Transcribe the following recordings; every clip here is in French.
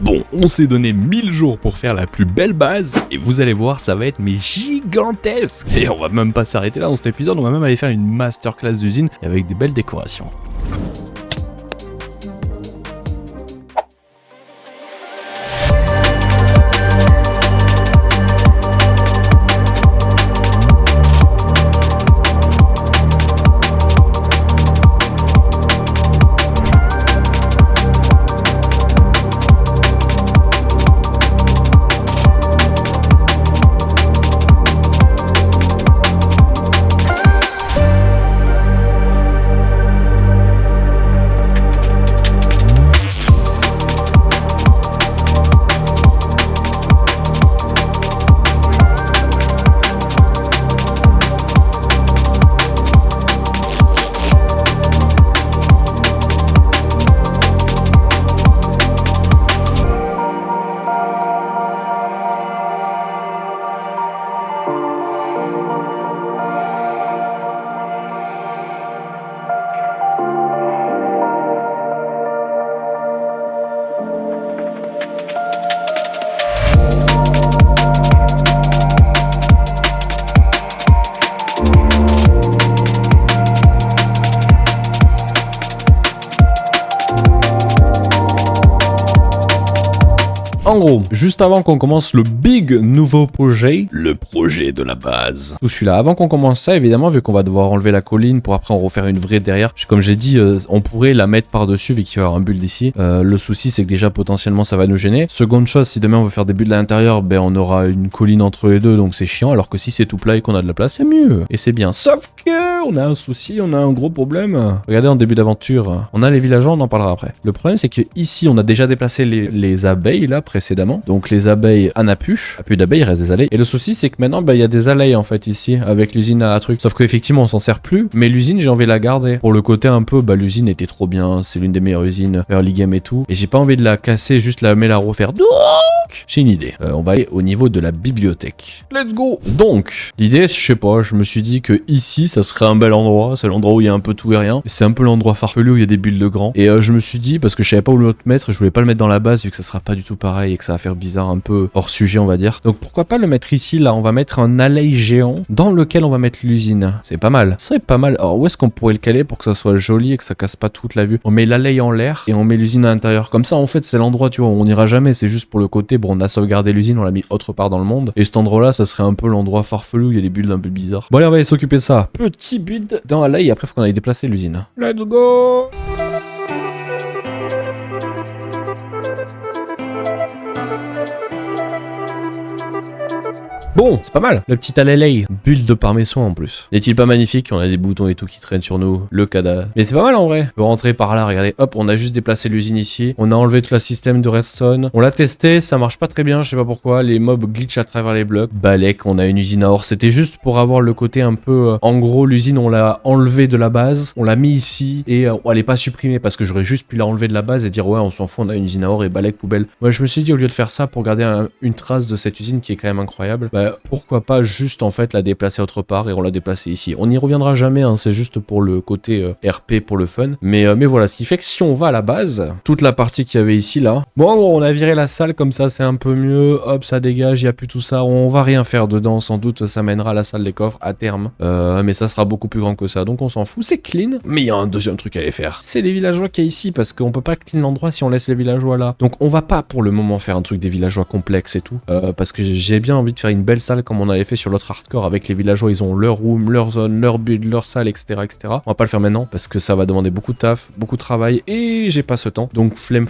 bon, on s'est donné 1000 jours pour faire la plus belle base, et vous allez voir, ça va être mais gigantesque. Et on va même pas s'arrêter là dans cet épisode, on va même aller faire une masterclass d'usine avec des belles décorations. En gros, juste avant qu'on commence le big nouveau projet, le projet de la base. Tout celui-là, avant qu'on commence ça, évidemment, vu qu'on va devoir enlever la colline pour après en refaire une vraie derrière. Comme j'ai dit, on pourrait la mettre par-dessus vu qu'il y aura un build ici. Le souci, c'est que déjà, potentiellement, ça va nous gêner. Seconde chose, si demain on veut faire des builds à l'intérieur, ben on aura une colline entre les deux, donc c'est chiant. Alors que si c'est tout plat et qu'on a de la place, c'est mieux. Et c'est bien. Sauf que on a un souci, on a un gros problème. Regardez, en début d'aventure, on a les villageois, on en parlera après. Le problème, c'est que ici, on a déjà déplacé les abeilles, là, précédemment. Donc les abeilles à Napuche, plus d'abeilles, il reste des abeilles. Et le souci c'est que maintenant il y a des abeilles en fait ici avec l'usine à truc. Sauf qu'effectivement on s'en sert plus. Mais l'usine j'ai envie de la garder. Pour le côté un peu, l'usine était trop bien. C'est l'une des meilleures usines early game et tout. Et j'ai pas envie de la casser, juste la refaire. Donc j'ai une idée. On va aller au niveau de la bibliothèque. Let's go. Donc l'idée, je sais pas, je me suis dit que ici ça serait un bel endroit. C'est l'endroit où il y a un peu tout et rien. C'est un peu l'endroit farfelu où il y a des builds grands. Et je me suis dit, parce que je savais pas où le mettre, je voulais pas le mettre dans la base vu que ça sera pas du tout pareil et que ça va faire bizarre, un peu hors sujet on va dire. Donc pourquoi pas le mettre ici, là, on va mettre un alley géant dans lequel on va mettre l'usine. C'est pas mal. Ça serait pas mal. Alors où est-ce qu'on pourrait le caler pour que ça soit joli et que ça casse pas toute la vue? On met l'alley en l'air et on met l'usine à l'intérieur. Comme ça en fait c'est l'endroit, tu vois, où on ira jamais, c'est juste pour le côté. Bon, on a sauvegardé l'usine, on l'a mis autre part dans le monde. Et cet endroit là, ça serait un peu l'endroit farfelu où il y a des builds un peu bizarres. Bon allez, on va aller s'occuper de ça. Petit build dans alley et après faut qu'on aille déplacer l'usine. Let's go. Bon, c'est pas mal. Le petit alley, build de par mes soins en plus. N'est-il pas magnifique? On a des boutons et tout qui traînent sur nous. Le cadavre. Mais c'est pas mal en vrai. On peut rentrer par là, regardez. Hop, on a juste déplacé l'usine ici. On a enlevé tout le système de redstone. On l'a testé, ça marche pas très bien, je sais pas pourquoi. Les mobs glitch à travers les blocs. Balek, on a une usine à or. C'était juste pour avoir le côté un peu... en gros, l'usine, on l'a enlevé de la base. On l'a mis ici et elle est pas supprimée parce que j'aurais juste pu la enlever de la base et dire ouais, on s'en fout, on a une usine à or et Balek poubelle. Moi, je me suis dit au lieu de faire ça pour garder une trace de cette usine qui est quand même incroyable, pourquoi pas juste en fait la déplacer autre part et on l'a déplacée ici. On n'y reviendra jamais, hein, c'est juste pour le côté RP, pour le fun. Mais voilà, ce qui fait que si on va à la base, toute la partie qu'il y avait ici là, bon en gros on a viré la salle comme ça, c'est un peu mieux, hop ça dégage, il n'y a plus tout ça, on va rien faire dedans, sans doute ça mènera à la salle des coffres à terme, mais ça sera beaucoup plus grand que ça, donc on s'en fout, c'est clean. Mais il y a un deuxième truc à aller faire, c'est les villageois qu'il y a ici, parce qu'on peut pas clean l'endroit si on laisse les villageois là. Donc on va pas pour le moment faire un truc des villageois complexes et tout, parce que j'ai bien envie de faire une belle salle comme on avait fait sur l'autre hardcore avec les villageois, ils ont leur room, leur zone, leur build, leur salle, etc., etc. On va pas le faire maintenant parce que ça va demander beaucoup de taf, beaucoup de travail et j'ai pas ce temps. Donc flemme.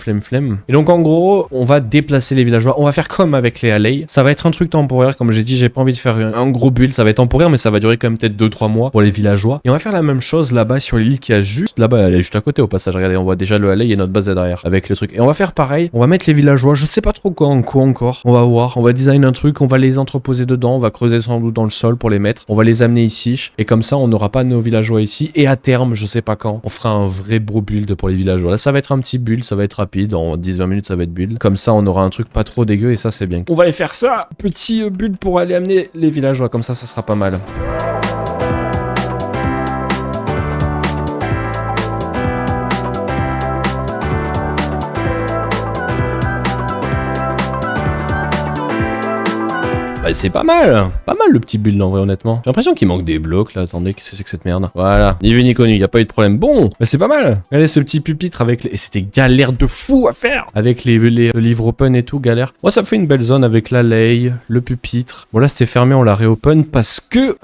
Et donc en gros, on va déplacer les villageois. On va faire comme avec les alleys. Ça va être un truc temporaire, comme j'ai dit, j'ai pas envie de faire un gros build. Ça va être temporaire, mais ça va durer quand même peut-être 2-3 mois pour les villageois. Et on va faire la même chose là-bas sur l'île qui a juste là-bas, elle est juste à côté au passage. Regardez, on voit déjà le alley et notre base derrière avec le truc. Et on va faire pareil. On va mettre les villageois. Je sais pas trop quoi encore. On va voir. On va design un truc. On va les entreposer dedans. On va creuser sans doute dans le sol pour les mettre. On va les amener ici. Et comme ça, on n'aura pas nos villageois ici. Et à terme, je sais pas quand, on fera un vrai gros build pour les villageois. Là, ça va être un petit build. Ça va être rapide. En 10-20 minutes, ça va être build. Comme ça, on aura un truc pas trop dégueu. Et ça, c'est bien. On va aller faire ça. Petit build pour aller amener les villageois. Comme ça sera pas mal. Bah, c'est pas mal le petit build en vrai, honnêtement. J'ai l'impression qu'il manque des blocs là. Attendez, qu'est-ce que c'est que cette merde? Voilà, ni vu ni connu, y a pas eu de problème. Bon, bah, c'est pas mal. Regardez ce petit pupitre avec les... Et c'était galère de fou à faire. Avec les livres open et tout, galère. Moi, ça fait une belle zone avec la lay, le pupitre. Bon, là, c'était fermé, on l'a réopen parce que...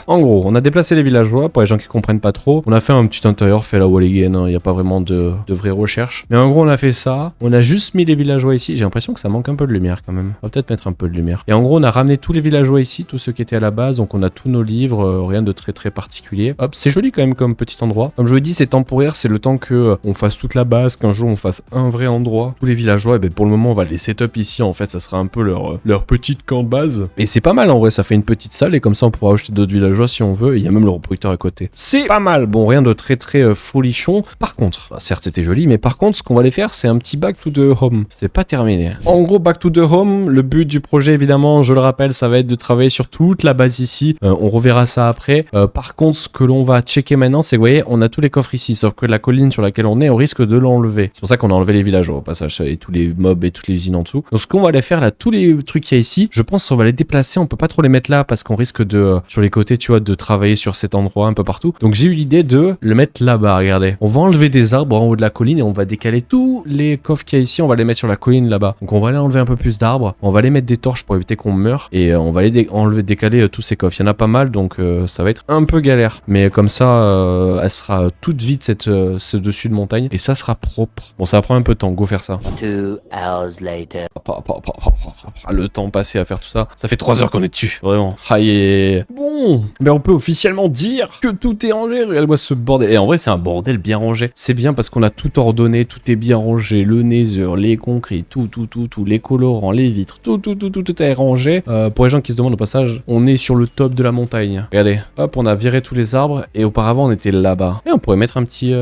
en gros, on a déplacé les villageois pour les gens qui comprennent pas trop. On a fait un petit intérieur fait à la wall again, hein. Y a pas vraiment de vraie recherche. Mais en gros, on a fait ça. On a juste mis les villageois ici. J'ai l'impression que ça manque un peu de lumière quand même. On va peut-être mettre un peu de lumière. Et en gros, on a ramené tous les villageois ici, tous ceux qui étaient à la base. Donc, on a tous nos livres, rien de très particulier. Hop, c'est joli quand même comme petit endroit. Comme je vous l'ai dit, c'est temporaire, c'est le temps que on fasse toute la base, qu'un jour on fasse un vrai endroit. Tous les villageois, et ben pour le moment, on va les setup ici. En fait, ça sera un peu leur petite camp base. Et c'est pas mal en vrai, ça fait une petite salle et comme ça, on pourra acheter d'autres villageois si on veut. Et il y a même le reproducteur à côté. C'est pas mal. Bon, rien de très folichon. Par contre, enfin, certes, c'était joli, mais par contre, ce qu'on va aller faire, c'est un petit back to the home. C'est pas terminé. En gros, back to the home, le but du projet, évidemment, je le rappelle, ça va être de travailler sur toute la base ici. On reverra ça après. Par contre, ce que l'on va checker maintenant, c'est que vous voyez, on a tous les coffres ici, sauf que la colline sur laquelle on est, on risque de l'enlever. C'est pour ça qu'on a enlevé les villageois au passage et tous les mobs et toutes les usines en dessous. Donc ce qu'on va aller faire là, tous les trucs qu'il y a ici, je pense qu'on va les déplacer. On peut pas trop les mettre là parce qu'on risque de, sur les côtés, tu vois, de travailler sur cet endroit un peu partout. Donc j'ai eu l'idée de le mettre là-bas. Regardez, on va enlever des arbres en haut de la colline et on va décaler tous les coffres qu'il y a ici. On va les mettre sur la colline là-bas. Donc on va aller enlever un peu plus d'arbres. On va les mettre des torches pour éviter qu'on meure et on va aller décaler tous ces coffres. Il y en a pas mal, donc ça va être un peu galère. Mais comme ça, elle sera toute vide ce dessus de montagne et ça sera propre. Bon, ça va prendre un peu de temps. Go faire ça. 2 hours later. Le temps passé à faire tout ça. Ça fait 3 heures qu'on est dessus. Vraiment. Aïe. Bon, mais on peut officiellement dire que tout est rangé. Regarde-moi ce bordel. Et en vrai, c'est un bordel bien rangé. C'est bien parce qu'on a tout ordonné, tout est bien rangé. Le nether, les concrets, tout, les colorants, les vitres, tout est rangé. Pour les gens qui se demandent au passage, on est sur le top de la montagne. Regardez, hop, on a viré tous les arbres et auparavant on était là-bas. Et on pourrait mettre un petit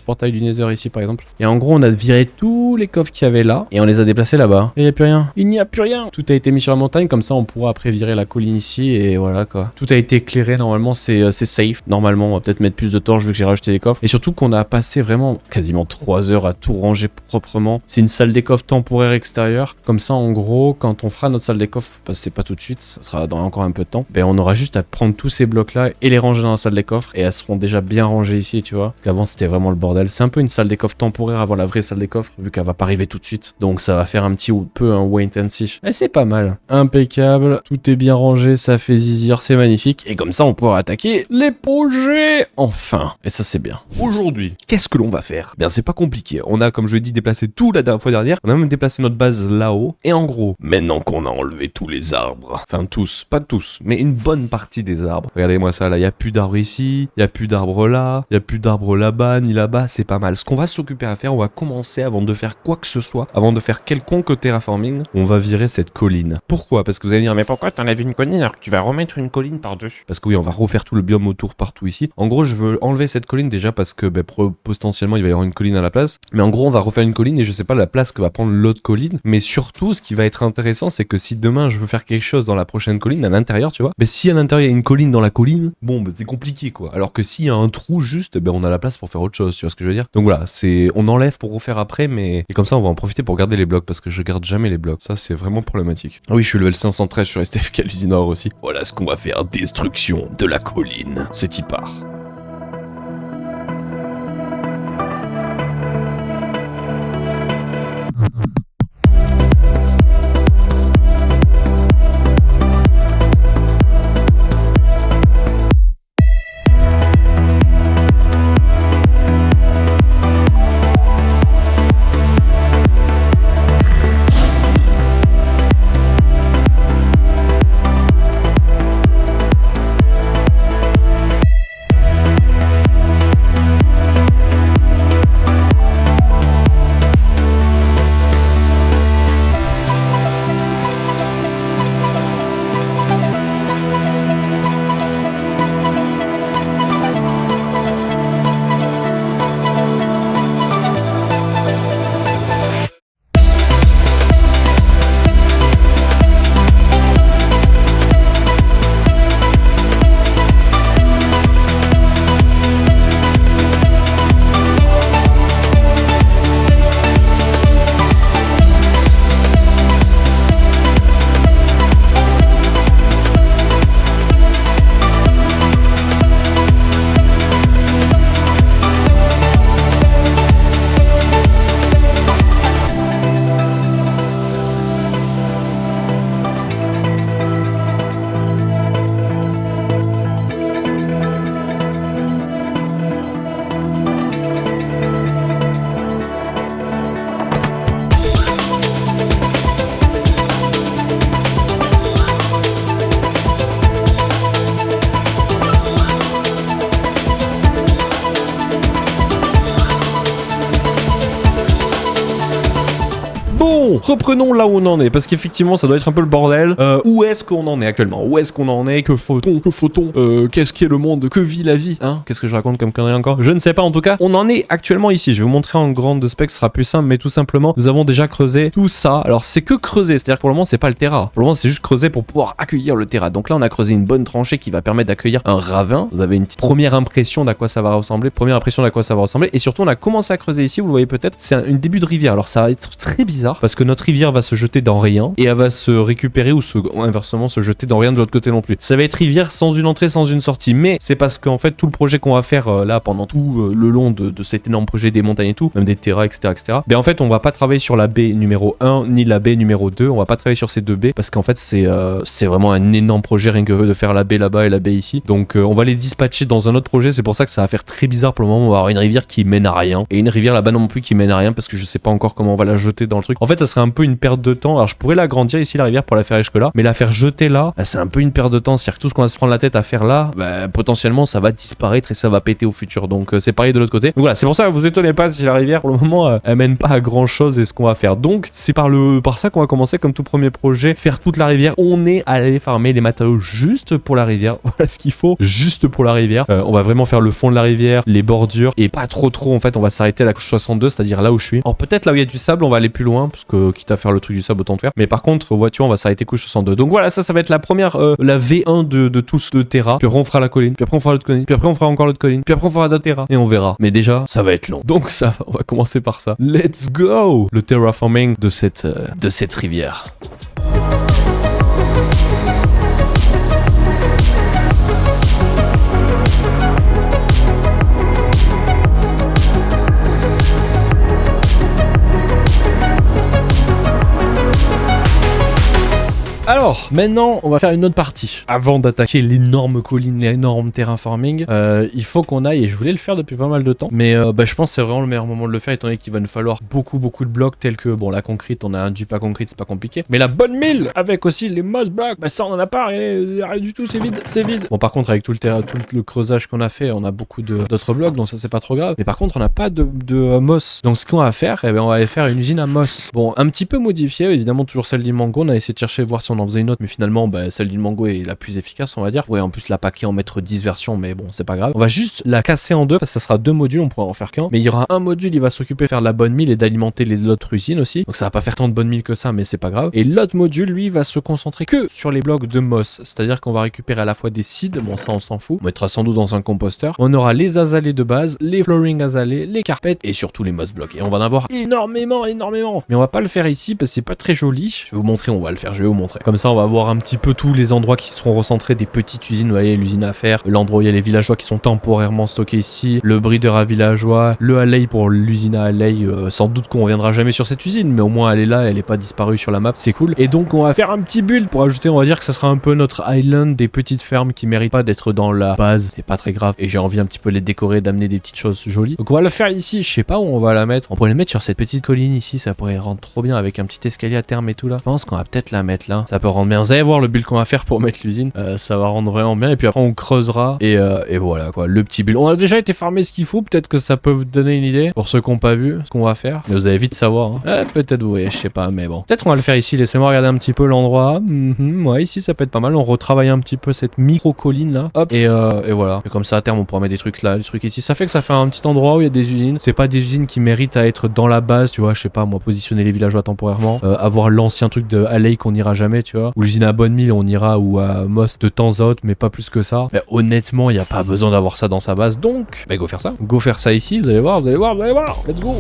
portail du nether ici par exemple. Et en gros, on a viré tous les coffres qu'il y avait là et on les a déplacés là-bas. Et il n'y a plus rien. Il n'y a plus rien. Tout a été mis sur la montagne, comme ça on pourra après virer la colline ici et voilà quoi. Tout a été éclairé, normalement c'est safe. Normalement, on va peut-être mettre plus de torches vu que j'ai rajouté des coffres. Et surtout qu'on a passé vraiment quasiment 3 heures à tout ranger proprement. C'est une salle des coffres temporaire extérieure. Comme ça, en gros, quand on fera notre salle des coffres, parce que c'est pas tout de suite, ça sera dans encore un peu de temps, ben on aura juste à prendre tous ces blocs là et les ranger dans la salle des coffres et elles seront déjà bien rangées ici, tu vois. Parce qu'avant c'était vraiment le bordel. C'est un peu une salle des coffres temporaire avant la vraie salle des coffres, vu qu'elle va pas arriver tout de suite. Donc ça va faire un petit peu un wait and see. Et c'est pas mal. Impeccable. Tout est bien rangé, ça fait zizir, c'est magnifique. Et comme ça, on pourra attaquer les projets. Enfin. Et ça, c'est bien. Aujourd'hui, qu'est-ce que l'on va faire? Bien, c'est pas compliqué. On a, comme je l'ai dit, déplacé tout la fois dernière. On a même déplacé notre base là-haut. Et en gros, maintenant qu'on a enlevé tous les arbres, enfin tous, pas tous, mais une bonne partie des arbres. Regardez-moi ça, là, il y a plus d'arbres ici, il y a plus d'arbres là, il y a plus d'arbres là-bas, ni là-bas, c'est pas mal. Ce qu'on va s'occuper à faire, on va commencer avant de faire quoi que ce soit, avant de faire quelconque terraforming, on va virer cette colline. Pourquoi? Parce que vous allez dire, mais pourquoi t'enlèves une colline alors que tu vas remettre une colline par-dessus? Parce que oui, on va refaire tout le biome autour partout ici. En gros, je veux enlever cette colline déjà parce que potentiellement il va y avoir une colline à la place. Mais en gros, on va refaire une colline et je sais pas la place que va prendre l'autre colline. Mais surtout, ce qui va être intéressant, c'est que si demain je veux faire quelque chose dans la prochaine colline, à l'intérieur, tu vois, si à l'intérieur il y a une colline dans la colline, bon, c'est compliqué quoi. Alors que s'il y a un trou juste, on a la place pour faire autre chose, tu vois ce que je veux dire? Donc voilà, on enlève pour refaire après, mais et comme ça on va en profiter pour garder les blocs parce que je garde jamais les blocs. Ça c'est vraiment problématique. Ah oui, je suis level 513 sur STFK l'usine or aussi. Voilà ce qu'on va faire, destruction de la colline. C'est y part. reprenons là où on en est, parce qu'effectivement ça doit être un peu le bordel. Où est-ce qu'on en est actuellement? Où est-ce qu'on en est? Que faut-on? Que faut-on? Qu'est-ce qu'est le monde? Que vit la vie? Hein? Qu'est-ce que je raconte comme connerie encore? Je ne sais pas, en tout cas, on en est actuellement ici. Je vais vous montrer en grande spec, ce sera plus simple, mais tout simplement, nous avons déjà creusé tout ça. Alors c'est que creuser, c'est-à-dire que pour le moment c'est pas le terra. Pour le moment c'est juste creuser pour pouvoir accueillir le terra. Donc là on a creusé une bonne tranchée qui va permettre d'accueillir un ravin. Vous avez une petite première impression d'à quoi ça va ressembler. Et surtout on a commencé à creuser ici, vous le voyez peut-être, c'est un début de rivière. Alors ça va être très bizarre parce que notre rivière va se jeter dans rien et elle va se récupérer ou inversement se jeter dans rien de l'autre côté non plus. Ça va être rivière sans une entrée, sans une sortie. Mais c'est parce qu'en fait tout le projet qu'on va faire là pendant tout le long de cet énorme projet des montagnes et tout, même des terras, etc. Ben en fait on va pas travailler sur la baie numéro 1 ni la baie numéro 2. On va pas travailler sur ces deux baies parce qu'en fait c'est vraiment un énorme projet rien que de faire la baie là-bas et la baie ici. Donc on va les dispatcher dans un autre projet. C'est pour ça que ça va faire très bizarre pour le moment. On va avoir une rivière qui mène à rien et une rivière là-bas non plus qui mène à rien parce que je sais pas encore comment on va la jeter dans le truc. En fait ça serait un peu une perte de temps. Alors je pourrais l'agrandir ici la rivière pour la faire jusque là, mais la faire jeter là, c'est un peu une perte de temps. C'est-à-dire que tout ce qu'on va se prendre la tête à faire là, bah, potentiellement ça va disparaître et ça va péter au futur. Donc c'est pareil de l'autre côté. Donc voilà, c'est pour ça que vous étonnez pas si la rivière pour le moment elle mène pas à grand chose et ce qu'on va faire. Donc c'est par ça qu'on va commencer comme tout premier projet, faire toute la rivière. On est allé farmer les matériaux juste pour la rivière. Voilà ce qu'il faut, juste pour la rivière. On va vraiment faire le fond de la rivière, les bordures et pas trop en fait. On va s'arrêter à la couche 62, c'est-à-dire là où je suis. Alors peut-être là où il y a du sable, on va aller plus loin parce que quitte à faire le truc du sable autant le faire. Mais par contre, voiture, on va s'arrêter couche 62. Donc voilà, ça va être la première, la V1 de tous de Terra. Puis après on fera la colline, puis après on fera l'autre colline, puis après on fera encore l'autre colline, puis après on fera d'autres Terra et on verra. Mais déjà, ça va être long. Donc ça, on va commencer par ça. Let's go! Le terraforming de cette rivière. Alors, maintenant, on va faire une autre partie. Avant d'attaquer l'énorme colline, l'énorme terraforming, il faut qu'on aille, et je voulais le faire depuis pas mal de temps, mais je pense que c'est vraiment le meilleur moment de le faire, étant donné qu'il va nous falloir beaucoup de blocs, tels que, bon, la concrete, on a un dupe à concrete, c'est pas compliqué, mais la bonne mille, avec aussi les moss blocks, bah ça on en a pas, rien du tout, c'est vide. Bon, par contre, avec tout le creusage qu'on a fait, on a beaucoup d'autres blocs, donc ça c'est pas trop grave, mais par contre, on n'a pas de moss. Donc ce qu'on va faire, on va aller faire une usine à moss. Bon, un petit peu modifiée, évidemment, toujours celle d'Ilmango, on a essayé de chercher, voir si on en faisait une autre, mais finalement celle d'Ilmango est la plus efficace, on va dire. Ouais, en plus la paquet en mettre 10 versions, mais bon, c'est pas grave. On va juste la casser en deux parce que ça sera deux modules, on pourra en faire qu'un, mais il y aura un module, il va s'occuper de faire la bonne mille et d'alimenter les autres usines aussi, donc ça va pas faire tant de bonne mille que ça, mais c'est pas grave. Et l'autre module, lui, va se concentrer que sur les blocs de moss, c'est-à-dire qu'on va récupérer à la fois des seeds, bon ça on s'en fout, on mettra sans doute dans un composteur, on aura les azalées de base, les flooring azalées, les carpets et surtout les moss blocs, et on va en avoir énormément, mais on va pas le faire ici parce que c'est pas très joli. Je vais vous montrer, on va le faire, je vais vous montrer. Comme ça on va voir un petit peu tous les endroits qui seront recentrés, des petites usines, vous voyez, l'usine à faire, l'endroit où il y a les villageois qui sont temporairement stockés ici, le breeder à villageois, le Haley pour l'usine à Haley, sans doute qu'on reviendra jamais sur cette usine, mais au moins elle est là, elle est pas disparue sur la map, c'est cool. Et donc on va faire un petit build pour ajouter, on va dire que ça sera un peu notre island des petites fermes qui méritent pas d'être dans la base, c'est pas très grave, et j'ai envie un petit peu les décorer, d'amener des petites choses jolies. Donc on va le faire ici, je sais pas où on va la mettre, on pourrait la mettre sur cette petite colline ici, ça pourrait rendre trop bien avec un petit escalier à terme et tout là. Je pense qu'on va peut-être la mettre là, ça peut rendre bien. Vous allez voir le build qu'on va faire pour mettre l'usine, ça va rendre vraiment bien, et puis après on creusera et voilà quoi, le petit build. On a déjà été farmer ce qu'il faut, peut-être que ça peut vous donner une idée pour ceux qui n'ont pas vu ce qu'on va faire, mais vous allez vite savoir, hein. Peut-être vous voyez, je sais pas, mais bon, peut-être on va le faire ici. Laissez-moi regarder un petit peu l'endroit. Ouais, ici ça peut être pas mal, on retravaille un petit peu cette micro colline là, hop, et voilà, et comme ça à terme on pourra mettre des trucs là, des trucs ici, ça fait que ça fait un petit endroit où il y a des usines. C'est pas des usines qui méritent à être dans la base, tu vois, je sais pas moi, positionner les villageois temporairement, avoir l'ancien truc de Haley qu'on ira jamais, tu vois, ou l'usine à Bonne Mille on ira, ou à Moss de temps à autre, mais pas plus que ça. Mais honnêtement il n'y a pas besoin d'avoir ça dans sa base, donc go faire ça, go faire ça ici, vous allez voir, let's go.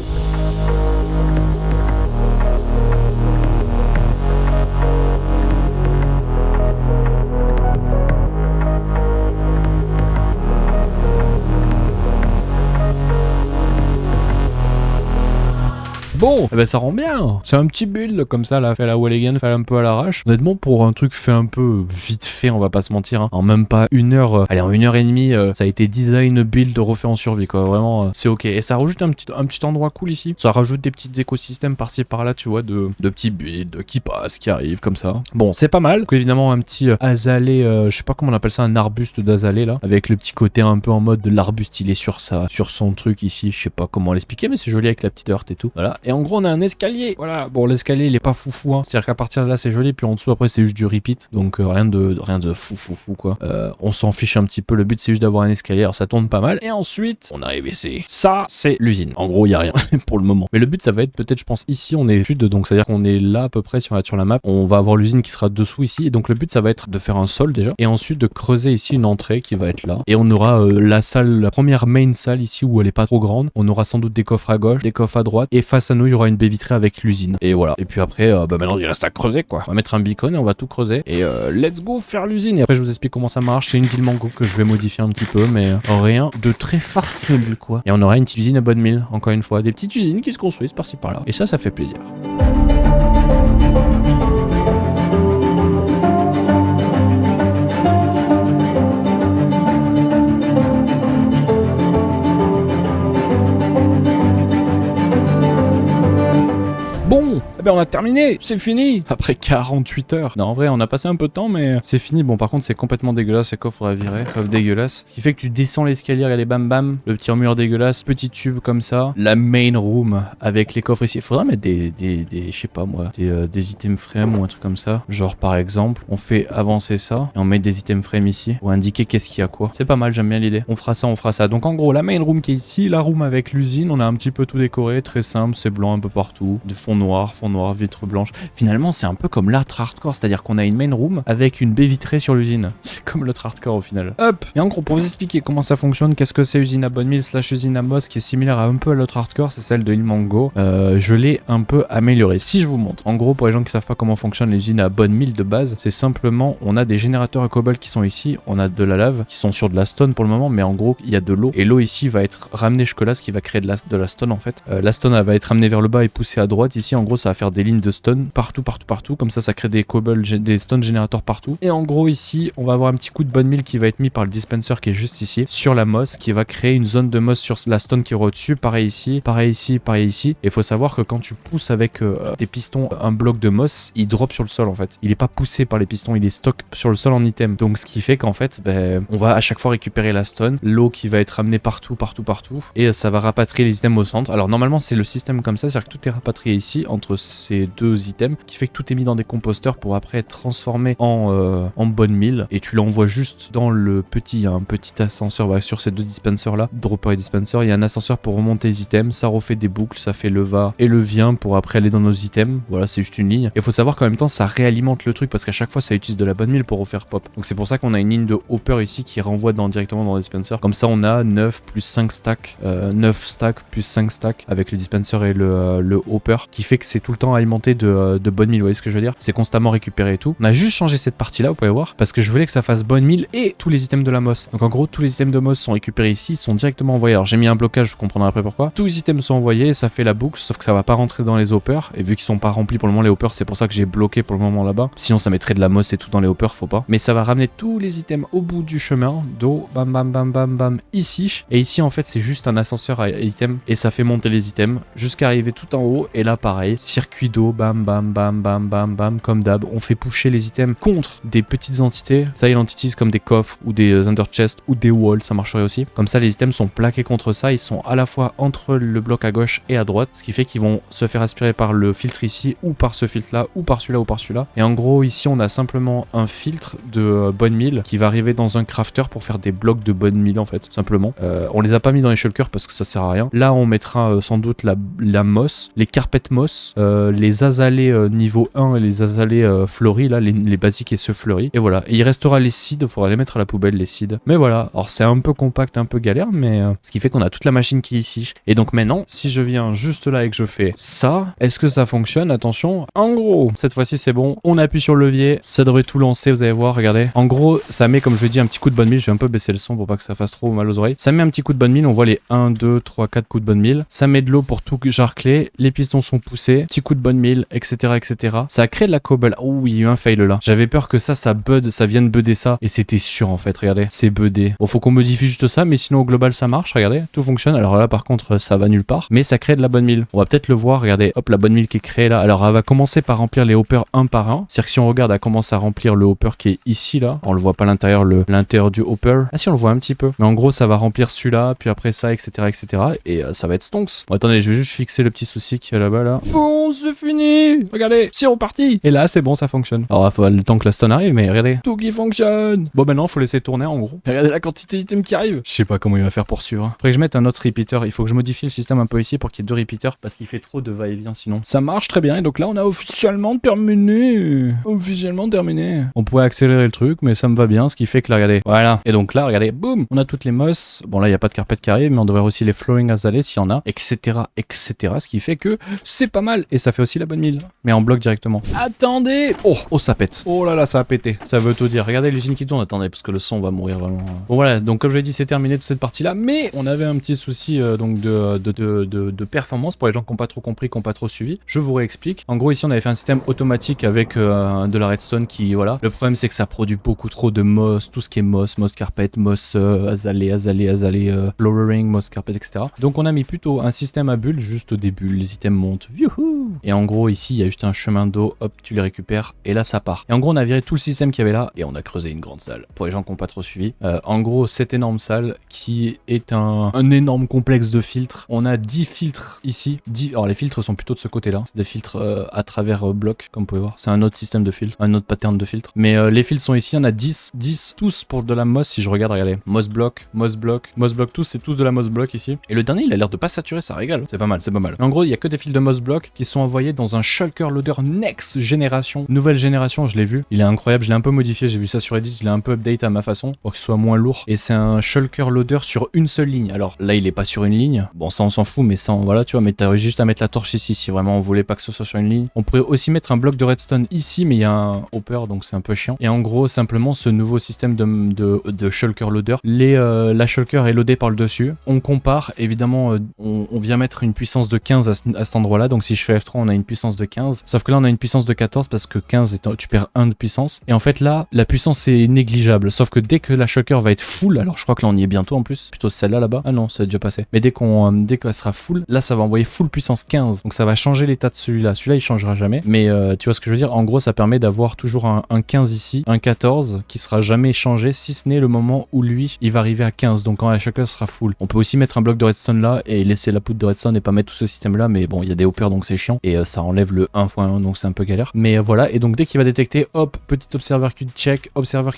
Bon, eh ben ça rend bien. C'est un petit build comme ça, là, fait à la Walligan, fait un peu à l'arrache. Honnêtement, pour un truc fait un peu vite fait, on va pas se mentir, hein. En même pas une heure, allez, en 1h30, ça a été design, build, refait en survie, quoi. Vraiment, c'est ok. Et ça rajoute un petit endroit cool ici. Ça rajoute des petits écosystèmes par-ci par-là, tu vois, de petits builds qui passent, qui arrivent comme ça. Bon, c'est pas mal. Donc, évidemment, un petit azalée, je sais pas comment on appelle ça, un arbuste d'azalée là, avec le petit côté un peu en mode de l'arbuste, il est sur son truc ici. Je sais pas comment l'expliquer, mais c'est joli avec la petite heurte et tout. Voilà. Et en gros, on a un escalier. Voilà. Bon, l'escalier, il est pas foufou, hein. C'est-à-dire qu'à partir de là, c'est joli. Puis en dessous, après, c'est juste du repeat. Donc, rien de fou, quoi. On s'en fiche un petit peu. Le but, c'est juste d'avoir un escalier. Alors, ça tourne pas mal. Et ensuite, on arrive ici. Ça, c'est l'usine. En gros, il y a rien pour le moment. Mais le but, ça va être peut-être, je pense, ici, on est sud. Donc, c'est-à-dire qu'on est là, à peu près, si on va sur la map. On va avoir l'usine qui sera dessous ici. Et donc, le but, ça va être de faire un sol déjà. Et ensuite, de creuser ici une entrée qui va être là. Et on aura la salle, la première main salle ici où elle est pas trop grande. On aura sans doute des coffres à gauche, des coffres à droite. Et face à nous, il y aura une baie vitrée avec l'usine. Et voilà. Et puis après, maintenant, il reste à creuser, quoi. On va mettre un beacon et on va tout creuser. Et let's go faire l'usine. Et après, je vous explique comment ça marche. C'est une ville mango que je vais modifier un petit peu, mais rien de très farfelu, quoi. Et on aura une petite usine à bonne mille, encore une fois. Des petites usines qui se construisent par-ci par-là. Et ça fait plaisir. Bon, eh ben on a terminé, c'est fini. Après 48 heures. Non, en vrai, on a passé un peu de temps, mais c'est fini. Bon, par contre, c'est complètement dégueulasse. C'est coffre à virer, coffre dégueulasse. Ce qui fait que tu descends l'escalier, regardez, bam bam, le petit mur dégueulasse, petit tube comme ça. La main room avec les coffres ici. Il faudra mettre des je sais pas moi, des items frame ou un truc comme ça. Genre par exemple, on fait avancer ça et on met des items frame ici pour indiquer qu'est-ce qu'il y a quoi. C'est pas mal, j'aime bien l'idée. On fera ça, on fera ça. Donc en gros, la main room qui est ici, la room avec l'usine, on a un petit peu tout décoré, très simple, c'est blanc un peu partout, de fond noir, vitre blanche. Finalement, c'est un peu comme l'autre hardcore, c'est-à-dire qu'on a une main room avec une baie vitrée sur l'usine. C'est comme l'autre hardcore au final. Hop. Et en gros, pour vous expliquer comment ça fonctionne, qu'est-ce que c'est usine à bonne mille / usine à Moss qui est similaire à un peu à l'autre hardcore, c'est celle de Ilmango. Je l'ai un peu amélioré. Si je vous montre, en gros, pour les gens qui savent pas comment fonctionne les usines à bonne mille de base, c'est simplement, on a des générateurs à cobalt qui sont ici, on a de la lave qui sont sur de la stone pour le moment, mais en gros, il y a de l'eau et l'eau ici va être ramenée jusque là, ce qui va créer de la stone en fait. La stone elle va être ramenée vers le bas et poussée à droite. Ici, en gros, ça va faire des lignes de stone partout. Comme ça crée des cobalt, des stone générateurs partout. Et en gros, ici, on va avoir un petit coup de bonne mille qui va être mis par le dispenser qui est juste ici, sur la moss, qui va créer une zone de moss sur la stone qui est au-dessus. Pareil ici, pareil ici, pareil ici. Et il faut savoir que quand tu pousses avec des pistons un bloc de moss, il drop sur le sol en fait. Il est pas poussé par les pistons, il est stock sur le sol en item. Donc ce qui fait qu'en fait, on va à chaque fois récupérer la stone, l'eau qui va être ramenée partout. Et ça va rapatrier les items au centre. Alors normalement, c'est le système comme ça, c'est-à-dire que tout est rapatrié ici entre ces deux items, qui fait que tout est mis dans des composteurs pour après être transformé en bonne mille. Et tu l'envoies juste dans le petit, un petit ascenseur sur ces deux dispensers là, dropper et dispenser. Il y a un ascenseur pour remonter les items, ça refait des boucles, ça fait le va et le vient pour après aller dans nos items. Voilà, c'est juste une ligne. Et il faut savoir qu'en même temps, ça réalimente le truc parce qu'à chaque fois, ça utilise de la bonne mille pour refaire pop. Donc c'est pour ça qu'on a une ligne de hopper ici qui renvoie directement dans les dispensers. Comme ça, on a 9 plus 5 stacks, 9 stacks plus 5 stacks avec le dispenser et le hopper qui fait que c'est tout le temps alimenté de bonne mille. Vous voyez ce que je veux dire? C'est constamment récupéré et tout. On a juste changé cette partie là, vous pouvez voir, parce que je voulais que ça fasse bonne mille et tous les items de la moss. Donc en gros, tous les items de moss sont récupérés ici, sont directement envoyés. Alors j'ai mis un blocage, vous comprendrez après pourquoi. Tous les items sont envoyés et ça fait la boucle, sauf que ça va pas rentrer dans les hoppers. Et vu qu'ils sont pas remplis pour le moment les hoppers, c'est pour ça que j'ai bloqué pour le moment là-bas. Sinon ça mettrait de la moss et tout dans les hoppers, faut pas. Mais ça va ramener tous les items au bout du chemin, d'eau, bam bam bam bam bam, ici. Et ici en fait c'est juste un ascenseur à items et ça fait monter les items jusqu'à arriver tout en haut. Et là pareil, circuit d'eau, bam bam bam bam bam bam, comme d'hab. On fait pusher les items contre des petites entités, silent entities comme des coffres ou des under chests ou des walls, ça marcherait aussi. Comme ça les items sont plaqués contre ça, ils sont à la fois entre le bloc à gauche et à droite, ce qui fait qu'ils vont se faire aspirer par le filtre ici ou par ce filtre là ou par celui-là ou par celui-là. Et en gros ici on a simplement un filtre de bonne mille qui va arriver dans un crafter pour faire des blocs de bonne mille en fait, simplement. On les a pas mis dans les shulkers parce que ça sert à rien. Là on mettra sans doute la moss, les carpet moss, les azalées niveau 1 et les azalées fleuris, là les basiques et ceux fleuris. Et voilà, et il restera les seeds, il faudra les mettre à la poubelle les seeds. Mais voilà, alors c'est un peu compact, un peu galère, mais ce qui fait qu'on a toute la machine qui est ici. Et donc maintenant, si je viens juste là et que je fais ça, est-ce que ça fonctionne? Attention, en gros, cette fois-ci c'est bon, on appuie sur le levier, ça devrait tout lancer, vous allez voir, regardez. En gros, ça met, comme je l'ai dit, un petit coup de bonne mille, je vais un peu baisser le son pour pas que ça fasse trop mal aux oreilles. Ça met un petit coup de bonne mille, on voit les 1, 2, 3, 4 coups de bonne mille. Ça met de l'eau pour tout jarcler, les pistons sont poussés, petit coup de bonne bonne mille, etc., etc. Ça a créé de la cobble. Oh, il y a eu un fail là. J'avais peur que ça bud, ça vienne budder ça. Et c'était sûr en fait, regardez, c'est buddé. Bon, faut qu'on modifie juste ça, mais sinon au global ça marche, regardez, tout fonctionne. Alors là par contre ça va nulle part, mais ça crée de la bonne mille. On va peut-être le voir, regardez, hop, la bonne mille qui est créée là. Alors elle va commencer par remplir les hoppers un par un. C'est-à-dire que si on regarde, elle commence à remplir le hopper qui est ici là. On le voit pas l'intérieur, l'intérieur du hopper. Ah si, on le voit un petit peu. Mais en gros ça va remplir celui-là, puis après ça, etc., etc. Et ça va être stonks. Bon, attendez, je vais juste fixer le petit souci qu'il y a là-bas là. Bon, c'est fini. Regardez, c'est reparti. Et là c'est bon, ça fonctionne. Alors il faut le temps que la stone arrive, mais regardez, tout qui fonctionne. Bon, maintenant faut laisser tourner en gros. Regardez la quantité d'items qui arrivent. Je sais pas comment il va faire pour suivre. Faudrait que je mette un autre repeater. Il faut que je modifie le système un peu ici pour qu'il y ait 2 repeaters parce qu'il fait trop de va-et-vient sinon. Ça marche très bien. Et donc là on a officiellement terminé. Officiellement terminé. On pourrait accélérer le truc, mais ça me va bien. Ce qui fait que là, regardez. Voilà. Et donc là, regardez, boum, on a toutes les mosses. Bon là il n'y a pas de carpet qui arrive, mais on devrait aussi les flooring azalées s'il y en a, etc., etc. Ce qui fait que c'est pas mal. Et ça fait aussi la bonne mille. Mais en bloc directement. Attendez. Oh, ça pète. Oh là là, ça a pété. Ça veut tout dire. Regardez l'usine qui tourne. Attendez, parce que le son va mourir vraiment. Bon voilà, donc comme je l'ai dit, c'est terminé toute cette partie-là. Mais on avait un petit souci donc de performance pour les gens qui n'ont pas trop compris, qui n'ont pas trop suivi. Je vous réexplique. En gros, ici, on avait fait un système automatique avec de la redstone qui, voilà. Le problème, c'est que ça produit beaucoup trop de moss, tout ce qui est moss carpet, moss azalé, flowering, moss carpet, etc. Donc on a mis plutôt un système à bulles, juste des bulles, les items montent. Youhou! Et en gros, ici, il y a juste un chemin d'eau, hop, tu les récupères, et là, ça part. Et en gros, on a viré tout le système qu'il y avait là, et on a creusé une grande salle. Pour les gens qui n'ont pas trop suivi. En gros, cette énorme salle, qui est un énorme complexe de filtres. On a 10 filtres ici. 10... Alors, les filtres sont plutôt de ce côté-là. C'est des filtres à travers blocs, comme vous pouvez voir. C'est un autre système de filtres, un autre pattern de filtres. Mais les filtres sont ici, il y en a 10. 10, tous pour de la moss, si je regarde, regardez. Moss block, tous, c'est tous de la moss block ici. Et le dernier, il a l'air de pas saturer, ça régale. C'est pas mal, c'est pas mal. En gros, il y a que des fils de moss block qui sont envoyés dans un shulker loader next génération. Nouvelle génération, je l'ai vu. Il est incroyable, je l'ai un peu modifié, j'ai vu ça sur Reddit, je l'ai un peu update à ma façon pour qu'il soit moins lourd. Et c'est un shulker loader sur une seule ligne. Alors là, il est pas sur une ligne. Bon, ça on s'en fout, mais ça, voilà, tu vois, mais t'as juste à mettre la torche ici si vraiment on voulait pas que ce soit sur une ligne. On pourrait aussi mettre un bloc de redstone ici, mais il y a un hopper, donc c'est un peu chiant. Et en gros, simplement, ce nouveau système de shulker loader, la shulker est loadée par le dessus. On compare, évidemment, on vient mettre une puissance de 15 à cet endroit-là. Donc si je fais F3, on a une puissance de 15. Sauf que là, on a une puissance de 14 parce que 15, tu perds 1 de puissance. Et en fait, là, la puissance est négligeable. Sauf que dès que la shulker va être full, alors je crois que là, on y est bientôt en plus. Plutôt celle-là, là-bas. Ah non, ça a déjà passé. Mais dès qu'elle sera full, là, ça va envoyer full puissance 15. Donc ça va changer l'état de celui-là. Celui-là, il changera jamais. Mais tu vois ce que je veux dire? En gros, ça permet d'avoir toujours un 15 ici, un 14 qui sera jamais changé, si ce n'est le moment où lui, il va arriver à 15. Donc quand la shulker sera full. On peut aussi mettre un bloc de redstone là et laisser la poudre de redstone et pas mettre tout ce système là. Mais bon, il y a des hoppers donc c'est chiant. Et ça enlève le 1x1 donc c'est un peu galère. Mais voilà, et donc dès qu'il va détecter, hop, petit observer qui check observer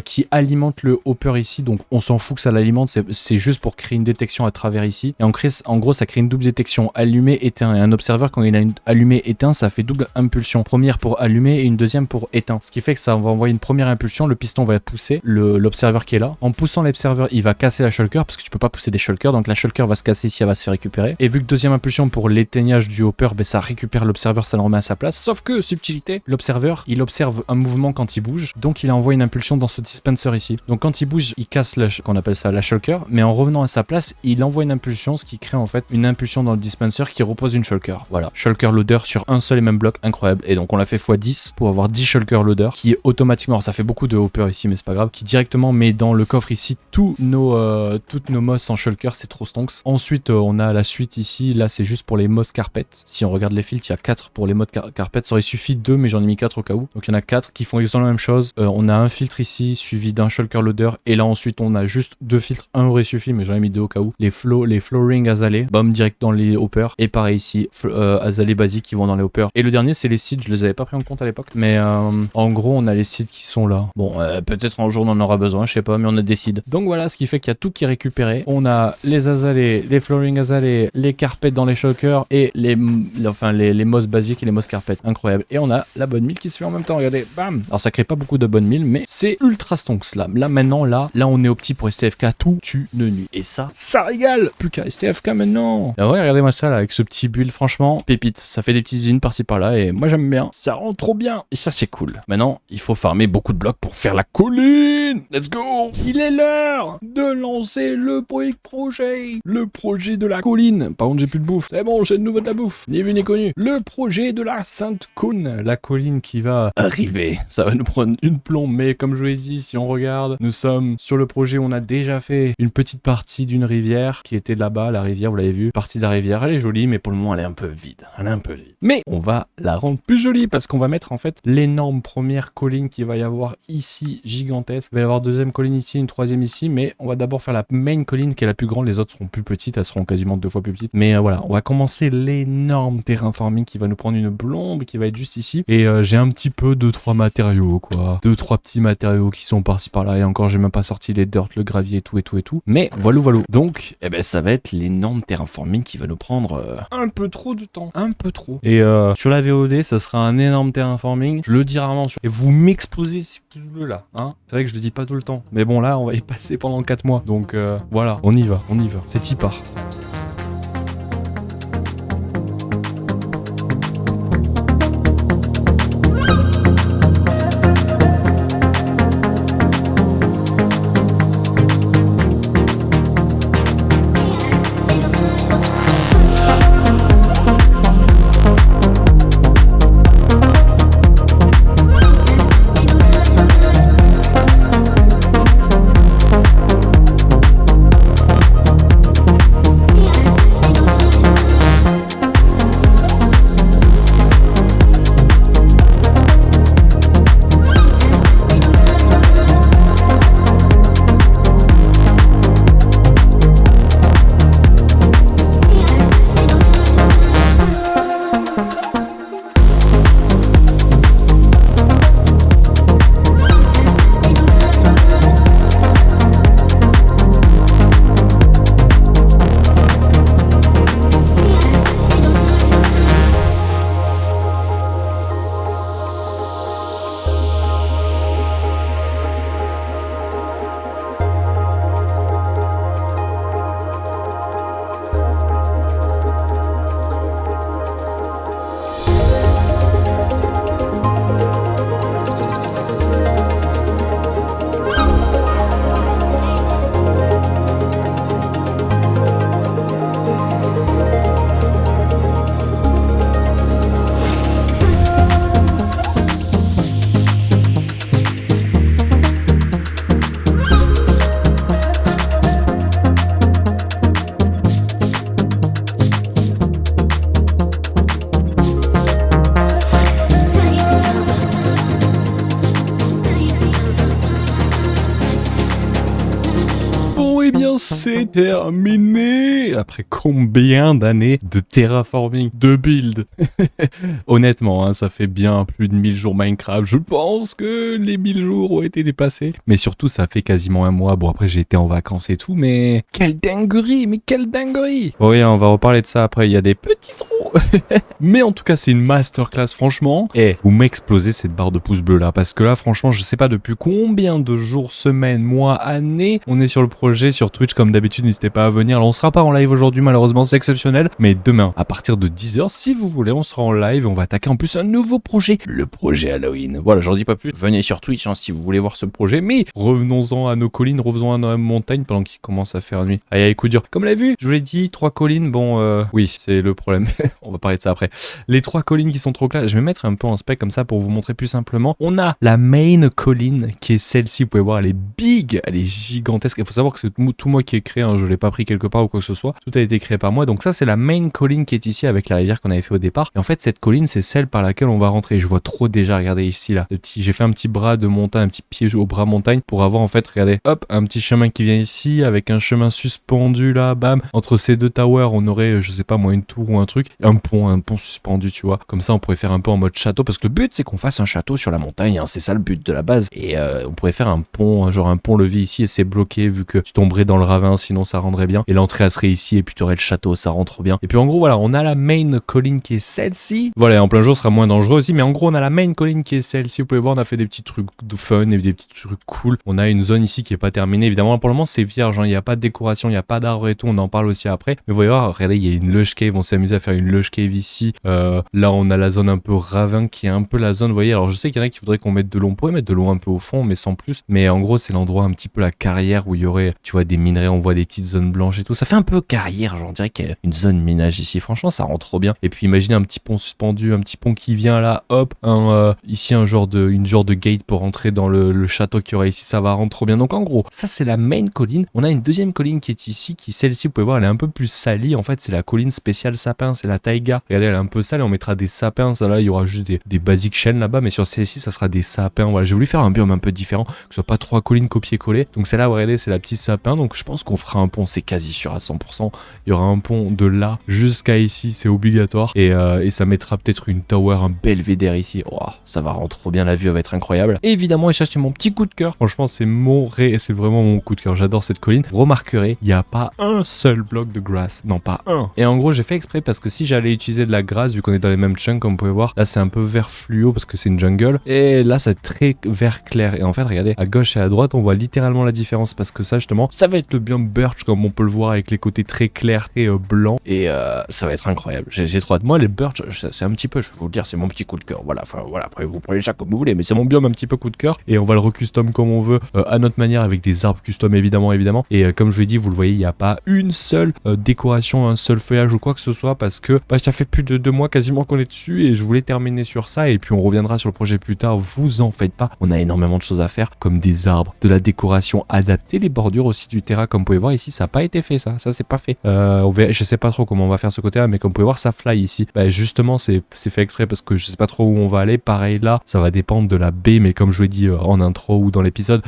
qui alimente le hopper ici. Donc on s'en fout que ça l'alimente, c'est juste pour créer une détection à travers ici. Et en gros, ça crée une double détection allumé, éteint. Et un observer, quand il a une allumé, éteint, ça fait double impulsion. Première pour allumer et une deuxième pour éteint. Ce qui fait que ça va envoyer une première impulsion, le piston va pousser l'observer qui est là. En poussant l'observer, il va casser la shulker parce que tu peux pas pousser des shulkers. Donc la shulker va se casser ici, elle va se faire récupérer. Et vu que deuxième impulsion pour l'éteignage du hopper, ben ça récupère l'observer, ça le remet à sa place. Sauf que, subtilité, l'observer, il observe un mouvement quand il bouge. Donc il envoie une impulsion dans ce dispenser ici. Donc quand il bouge, il casse qu'on appelle ça la shulker. Mais en revenant à sa place, il envoie une impulsion, ce qui crée en fait une impulsion dans le dispenser qui repose une shulker. Voilà. Shulker loader sur un seul et même bloc, incroyable. Et donc on l'a fait x10 pour avoir 10 shulker loader qui est automatiquement, alors ça fait beaucoup de hoppers ici mais c'est pas grave, qui directement met dans le coffre ici toutes nos moss en shulker, c'est trop stonks. Ensuite on a la suite ici, là c'est juste pour les moss carpet. Si on regarde les filtres, il y a 4 pour les moss carpet, ça aurait suffi 2 mais j'en ai mis 4 au cas où. Donc il y en a 4 qui font exactement la même chose. On a un filtre ici suivi d'un shulker loader et là ensuite on a juste 2 filtres, un aurait suffi mais j'en ai mis 2 au cas où. Les flowering azalés, bam, direct dans les hoppers. Et pareil ici, azalés basiques qui vont dans les hoppers. Et le dernier c'est les seeds, je les avais pas pris en compte à l'époque. Mais en gros on a les seeds qui sont là. Bon peut-être un jour on en aura besoin, je sais pas, mais on a des seeds. Donc voilà, ce qui fait qu'il y a tout qui est récupéré. On a les azalés, les flowering azalés, les carpets dans les shulkers et les moss basiques et les moss carpets. Incroyable. Et on a la bonne mille qui se fait en même temps, regardez, bam. Alors ça crée pas beaucoup de bonnes milles, mais c'est ultra stonks là. Là maintenant, là on est au petit pour STFK tout une nuit. Et ça régale. Plus qu'à STFK maintenant. Ah ouais, regardez-moi ça là, avec ce petit build, franchement, pépite. Ça fait des petites usines par-ci par-là et moi j'aime bien. Ça rend trop bien. Et ça c'est cool. Maintenant, il faut farmer beaucoup de blocs pour faire la colline. Let's go. Il est l'heure de lancer le projet de la colline. Par contre, j'ai plus de bouffe. C'est bon, j'ai de nouveau de la bouffe. ni vu ni connu. Le projet de la Sainte Cône, la colline qui va arriver. Ça va nous prendre une plombe, mais comme je vous l'ai dit, si on regarde, nous sommes sur le projet, on a déjà fait une petite partie d'une rivière qui était là-bas, la rivière, vous l'avez vu, partie de la rivière, elle est jolie, mais pour le moment elle est un peu vide, Mais on va la rendre plus jolie parce qu'on va mettre en fait l'énorme première colline qu'il va y avoir ici, gigantesque. Il va y avoir deuxième colline ici, une troisième ici, mais on va d'abord faire la main colline qui est la plus grande, les autres seront plus petites, elles seront quasiment 2 fois plus petites. Mais voilà, on va commencer l'énorme terraforming qui va nous prendre une blombe qui va être juste ici. Et j'ai un petit peu 2-3 matériaux quoi, 2-3 petits matériaux qui sont partis par là et encore j'ai même pas sorti les dirt, le gravier et tout. Mais voilà. Donc, ça va être l'énorme terraforming qui va nous prendre un peu trop de temps, un peu trop. Et sur la VOD, ça sera un énorme terraforming. Je le dis rarement sur. Et vous m'explosez ces pouces bleus là, hein. C'est vrai que je le dis pas tout le temps, mais bon là, on va y passer pendant 4 mois. Donc voilà, on y va. C'est y part. C'est terminé après combien d'années de terraforming, de build. Honnêtement, hein, ça fait bien plus de 1000 jours Minecraft. Je pense que les 1000 jours ont été dépassés. Mais surtout, ça fait quasiment un mois. Bon, après, j'ai été en vacances et tout, mais quelle dinguerie, Bon, oui, on va reparler de ça après. Il y a des petits trous. Mais en tout cas, c'est une masterclass, franchement. Et vous m'explosez cette barre de pouces bleus là. Parce que là, franchement, je sais pas depuis combien de jours, semaines, mois, années, on est sur le projet, sur Twitch. Comme d'habitude, n'hésitez pas à venir. Alors, on sera pas en live aujourd'hui, malheureusement, c'est exceptionnel. Mais demain, à partir de 10h, si vous voulez, on sera en live. On va attaquer en plus un nouveau projet. Le projet Halloween. Voilà, j'en dis pas plus. Venez sur Twitch hein, si vous voulez voir ce projet. Mais revenons-en à nos collines, revenons à nos montagnes pendant qu'il commence à faire nuit. Aïe, coup dur. Comme vous l'avez vu, je vous l'ai dit, 3 collines. Bon, oui, c'est le problème. On va parler de ça après. Les 3 collines qui sont trop claires. Je vais mettre un peu en spec comme ça pour vous montrer plus simplement. On a la main colline qui est celle-ci. Vous pouvez voir, elle est big, elle est gigantesque. Il faut savoir que c'est tout moi qui ai créé. Hein. Je l'ai pas pris quelque part ou quoi que ce soit. Tout a été créé par moi. Donc ça, c'est la main colline qui est ici avec la rivière qu'on avait fait au départ. Et en fait, cette colline, c'est celle par laquelle on va rentrer. Je vois trop déjà. Regardez ici là. J'ai fait un petit bras de montagne, un petit pied au bras montagne pour avoir en fait, regardez, hop, un petit chemin qui vient ici avec un chemin suspendu là, bam. Entre ces deux towers, on aurait, je sais pas moi, une tour ou un truc, un pont suspendu, tu vois. Comme ça, on pourrait faire un peu en mode château parce que le but, c'est qu'on fasse un château sur la montagne. Hein. C'est ça le but de la base. Et on pourrait faire un pont, genre un pont-levis ici et c'est bloqué vu que tu tomberais dans le ravin, sinon ça rendrait bien. Et l'entrée, elle serait ici et puis tu aurais le château, ça rentre bien. Et puis en gros, voilà, on a la main colline qui est celle-ci. Voilà, en plein jour, ce sera moins dangereux aussi. Mais en gros, on a la main colline qui est celle-ci. Vous pouvez voir, on a fait des petits trucs de fun et des petits trucs cool. On a une zone ici qui est pas terminée. Évidemment, pour le moment, c'est vierge. Hein. Il n'y a pas de décoration, il n'y a pas d'arbres et tout. On en parle aussi après. Mais vous voyez voir, regardez, il y a une lush cave. On s'est amusé à faire une lush cave ici. Là, on a la zone un peu ravin qui est un peu la zone. Vous voyez, alors je sais qu'il y en a qui voudraient qu'on mette de l'eau. On pourrait mettre de l'eau un peu au fond, mais sans plus. Mais en gros, c'est l'endroit un petit peu la carrière où il y aurait, tu vois, voit des minerais, on voit des petites zones blanches et tout. Ça fait un peu carrière, genre on dirait qu'il y a une zone minage ici. Franchement, ça rend trop bien. Et puis imaginez un petit pont suspendu, un petit pont qui vient là, hop, ici une genre de gate pour rentrer dans le château qu'il y aura ici. Ça va rendre trop bien. Donc en gros, ça c'est la main colline. On a une deuxième colline qui est ici, qui celle-ci, vous pouvez voir, elle est un peu plus salie. En fait, c'est la colline spéciale sapin, c'est la taïga. Regardez, elle est un peu sale et on mettra des sapins. Ça là, il y aura juste des basiques chênes là-bas, mais sur celle-ci, ça sera des sapins. Voilà, j'ai voulu faire un biome un peu différent, que ce soit pas 3 collines copier-coller. Donc celle-là, regardez, c'est la petite sapin. Donc je pense qu'on fera un pont, c'est quasi sûr à 100%. Il y aura un pont de là jusqu'à ici, c'est obligatoire. Et ça mettra peut-être une tower, un belvédère ici. Oh, ça va rendre trop bien, la vue, elle va être incroyable. Et évidemment, j'ai acheté mon petit coup de cœur. Franchement, c'est vraiment mon coup de cœur. J'adore cette colline. Remarquerez, il n'y a pas un seul bloc de grass. Non, pas un. Et en gros, j'ai fait exprès parce que si j'allais utiliser de la grasse, vu qu'on est dans les mêmes chunks, comme vous pouvez voir, là c'est un peu vert fluo parce que c'est une jungle. Et là, c'est très vert clair. Et en fait, regardez, à gauche et à droite, on voit littéralement la différence parce que ça, justement, ça va être le biome birch, comme on peut le voir, avec les côtés très clairs et blancs. Et ça va être incroyable. J'ai trop hâte. Moi, les birch, c'est un petit peu, je vais vous le dire, c'est mon petit coup de cœur. Voilà, enfin, voilà, après, vous prenez ça comme vous voulez, mais c'est mon biome un petit peu coup de cœur. Et on va le recustom comme on veut, à notre manière, avec des arbres custom, évidemment. Et comme je vous l'ai dit, vous le voyez, il n'y a pas une seule décoration, un seul feuillage ou quoi que ce soit, parce que ça fait plus de 2 mois quasiment qu'on est dessus et je voulais terminer sur ça. Et puis on reviendra sur le projet plus tard, vous en faites pas. On a énormément de choses à faire, comme des arbres, de la décoration, adapter les bordures aussi du terrain. Comme vous pouvez voir ici, ça n'a pas été fait, ça c'est pas fait. Je sais pas trop comment on va faire ce côté-là, mais comme vous pouvez voir, ça fly ici. Justement, c'est fait exprès parce que je sais pas trop où on va aller. Pareil là, ça va dépendre de la baie, mais comme je vous l'ai dit en intro ou dans l'épisode,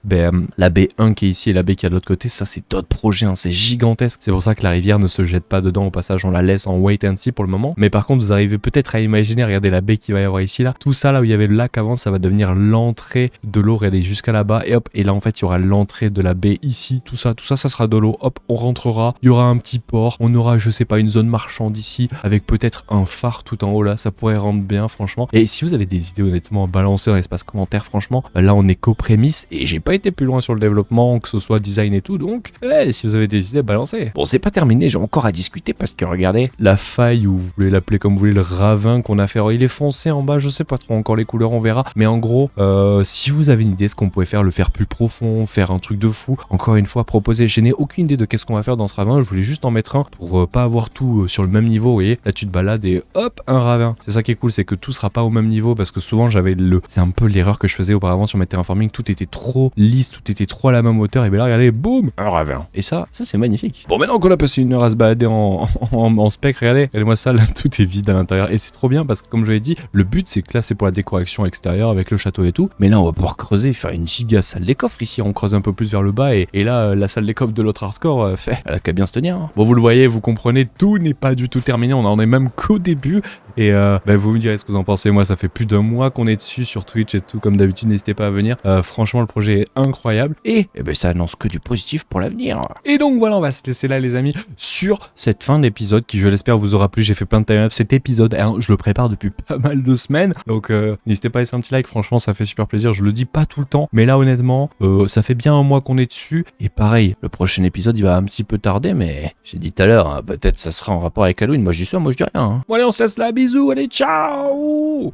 la baie 1 qui est ici et la baie qui est de l'autre côté, ça c'est d'autres projets, hein, c'est gigantesque. C'est pour ça que la rivière ne se jette pas dedans. Au passage, on la laisse en wait and see pour le moment. Mais par contre, vous arrivez peut-être à imaginer, regardez la baie qu'il va y avoir ici là. Tout ça là où il y avait le lac avant, ça va devenir l'entrée de l'eau. Regardez jusqu'à là-bas et hop. Et là en fait, il y aura l'entrée de la baie ici. Tout ça, ça sera de l'eau. Hop, on rentrera. Il y aura un petit port. On aura, je sais pas, une zone marchande ici avec peut-être un phare tout en haut là. Ça pourrait rendre bien, franchement. Et si vous avez des idées honnêtement, balancez dans l'espace commentaire, franchement. Là, on est qu'aux prémices et j'ai pas été plus loin sur le développement, que ce soit design et tout. Donc, si vous avez des idées, balancez. Bon, c'est pas terminé, j'ai encore à discuter parce que regardez, la faille, ou vous voulez l'appeler comme vous voulez, le ravin qu'on a fait. Alors, il est foncé en bas, je sais pas trop encore les couleurs, on verra. Mais en gros, si vous avez une idée, ce qu'on pouvait faire, le faire plus profond, faire un truc de fou, encore une fois, proposer. Je n'ai aucune idée de qu'est-ce qu'on va faire dans ce ravin. Je voulais juste en mettre un pour pas avoir tout sur le même niveau. Vous voyez, là tu te balades et hop, un ravin. C'est ça qui est cool, c'est que tout sera pas au même niveau parce que souvent j'avais c'est un peu l'erreur que je faisais auparavant sur mes terraforming. Tout était trop lisse, tout était trop à la même hauteur. Et bien là, regardez, boum, un ravin. Et ça c'est magnifique. Bon, maintenant qu'on a passé 1 heure à se balader en spec, regardez-moi ça, là, tout est vide à l'intérieur. Et c'est trop bien parce que, comme je l'ai dit, le but c'est que là, c'est pour la décoration extérieure avec le château et tout. Mais là, on va pouvoir creuser, faire une giga salle des coffres ici. On creuse un peu plus vers le bas. Et là, la salle des coffres de l'autre hardcore, elle a qu'à bien se tenir. Hein. Bon, vous le voyez, vous comprenez, tout n'est pas du tout terminé. On en est même qu'au début. Et vous me direz ce que vous en pensez. Moi, ça fait plus d'1 mois qu'on est dessus sur Twitch et tout. Comme d'habitude, n'hésitez pas à venir. Franchement, le projet est incroyable. Et ça annonce que du positif pour l'avenir. Et donc voilà, on va se laisser là, les amis, sur cette fin d'épisode qui, je l'espère, vous aura plu. J'ai fait plein de time-lapse. Cet épisode, je le prépare depuis pas mal de semaines. Donc n'hésitez pas à laisser un petit like. Franchement, ça fait super plaisir. Je le dis pas tout le temps. Mais là, honnêtement, ça fait bien 1 mois qu'on est dessus. Et pareil, le prochain épisode, il va un petit peu tarder. Mais j'ai dit tout à l'heure, hein, peut-être ça sera en rapport avec Halloween. Moi, je dis ça, moi, je dis rien. Hein. Bon, allez, on se laisse là. Bisous, allez, ciao!